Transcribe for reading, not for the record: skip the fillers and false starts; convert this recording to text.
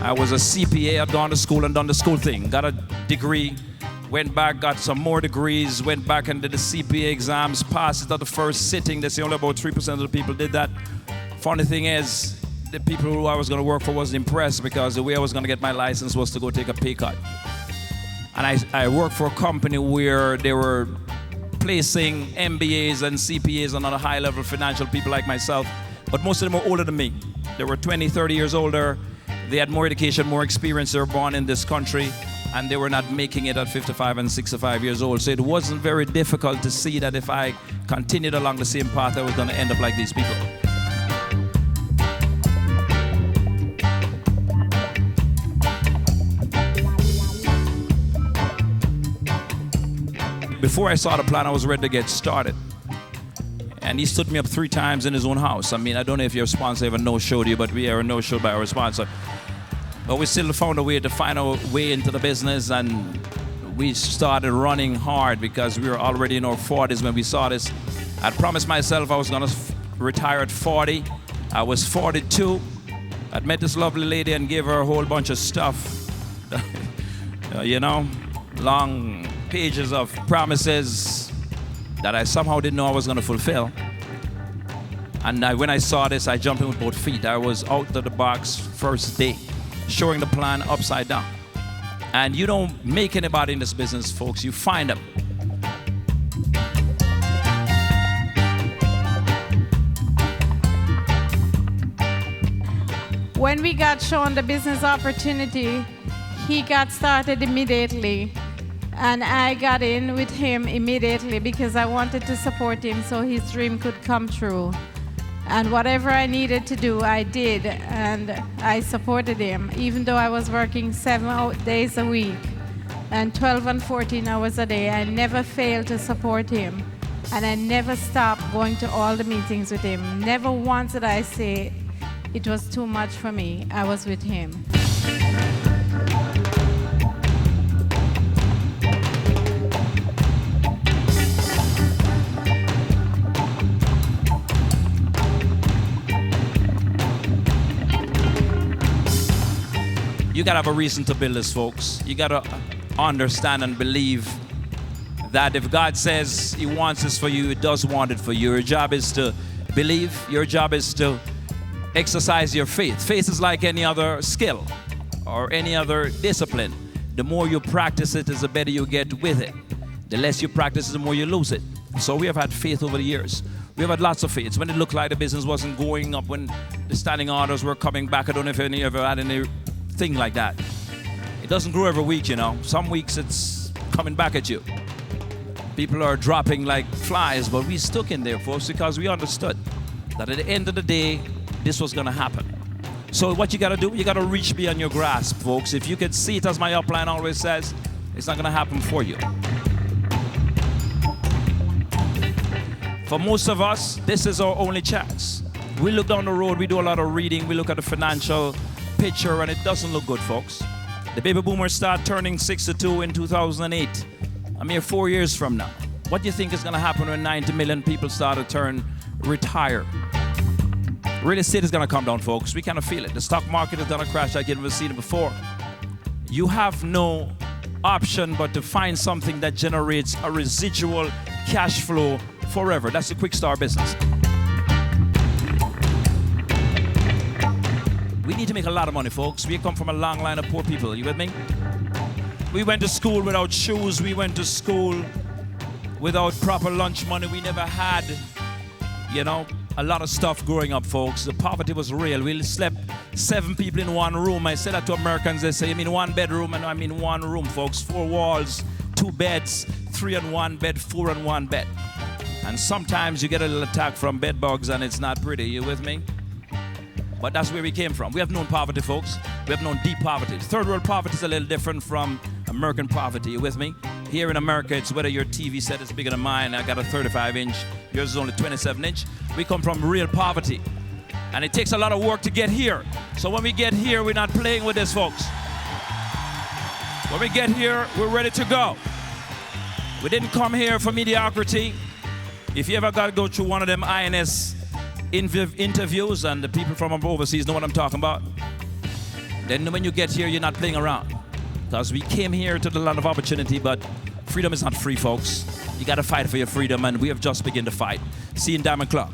I was a CPA, I'd gone to school and done the school thing. Got a degree, went back, got some more degrees, went back and did the CPA exams, passed it at the first sitting. They say only about 3% of the people did that. Funny thing is, the people who I was going to work for wasn't impressed because the way I was going to get my license was to go take a pay cut. And I worked for a company where they were placing MBAs and CPAs and other high-level financial people like myself, but most of them were older than me. They were 20, 30 years older. They had more education, more experience. They were born in this country, and they were not making it at 55 and 65 years old. So it wasn't very difficult to see that if I continued along the same path, I was going to end up like these people. Before I saw the plan, I was ready to get started. And he stood me up 3 times in his own house. I mean, I don't know if your sponsor ever no-showed you, but we are no-showed by our sponsor. But we still found a way to find our way into the business, and we started running hard because we were already in our 40s when we saw this. I'd promised myself I was gonna retire at 40. I was 42. I'd met this lovely lady and gave her a whole bunch of stuff. You know, long pages of promises that I somehow didn't know I was going to fulfill. And when I saw this, I jumped in with both feet. I was out of the box first day, showing the plan upside down. And you don't make anybody in this business, folks. You find them. When we got shown the business opportunity, he got started immediately. And I got in with him immediately because I wanted to support him so his dream could come true. And whatever I needed to do, I did. And I supported him, even though I was working 7 days a week and 12 and 14 hours a day. I never failed to support him. And I never stopped going to all the meetings with him. Never once did I say it was too much for me. I was with him. You gotta have a reason to build this, folks. You gotta understand and believe that if God says He wants this for you, He does want it for you. Your job is to believe. Your job is to exercise your faith. Faith is like any other skill or any other discipline. The more you practice it, the better you get with it. The less you practice it, the more you lose it. So we have had faith over the years. We have had lots of faith. When it looked like the business wasn't going up, when the standing orders were coming back, I don't know if any ever had any thing like that. It doesn't grow every week, you know. Some weeks it's coming back at you. People are dropping like flies, but we stuck in there, folks, because we understood that at the end of the day, this was gonna happen. So what you gotta do, you gotta reach beyond your grasp, folks. If you can see it, as my upline always says, it's not gonna happen for you. For most of us, this is our only chance. We look down the road, we do a lot of reading, we look at the financial picture, and it doesn't look good, folks. The baby boomers start turning 62 in 2008. a mere 4 years from now. What do you think is going to happen when 90 million people start to retire? Real estate is going to come down, folks. We kind of feel it. The stock market is going to crash like you've never seen it before. You have no option but to find something that generates a residual cash flow forever. That's the quick start business. We need to make a lot of money, folks. We come from a long line of poor people. You with me? We went to school without shoes. We went to school without proper lunch money. We never had, a lot of stuff growing up, folks. The poverty was real. We slept 7 people in one room. I say that to Americans. They say, you mean 1 bedroom? And I mean 1 room, folks. 4 walls, 2 beds, 3 on 1 bed, 4 on 1 bed. And sometimes you get a little attack from bed bugs and it's not pretty. You with me? But that's where we came from. We have known poverty, folks. We have known deep poverty. Third world poverty is a little different from American poverty. You with me? Here in America, it's whether your TV set is bigger than mine. I got a 35-inch. Yours is only 27-inch. We come from real poverty. And it takes a lot of work to get here. So when we get here, we're not playing with this, folks. When we get here, we're ready to go. We didn't come here for mediocrity. If you ever got to go through one of them INS interviews, and the people from overseas know what I'm talking about, then when you get here, you're not playing around. Because we came here to the land of opportunity, but freedom is not free, folks. You got to fight for your freedom, and we have just begun to fight. See you in Diamond Club.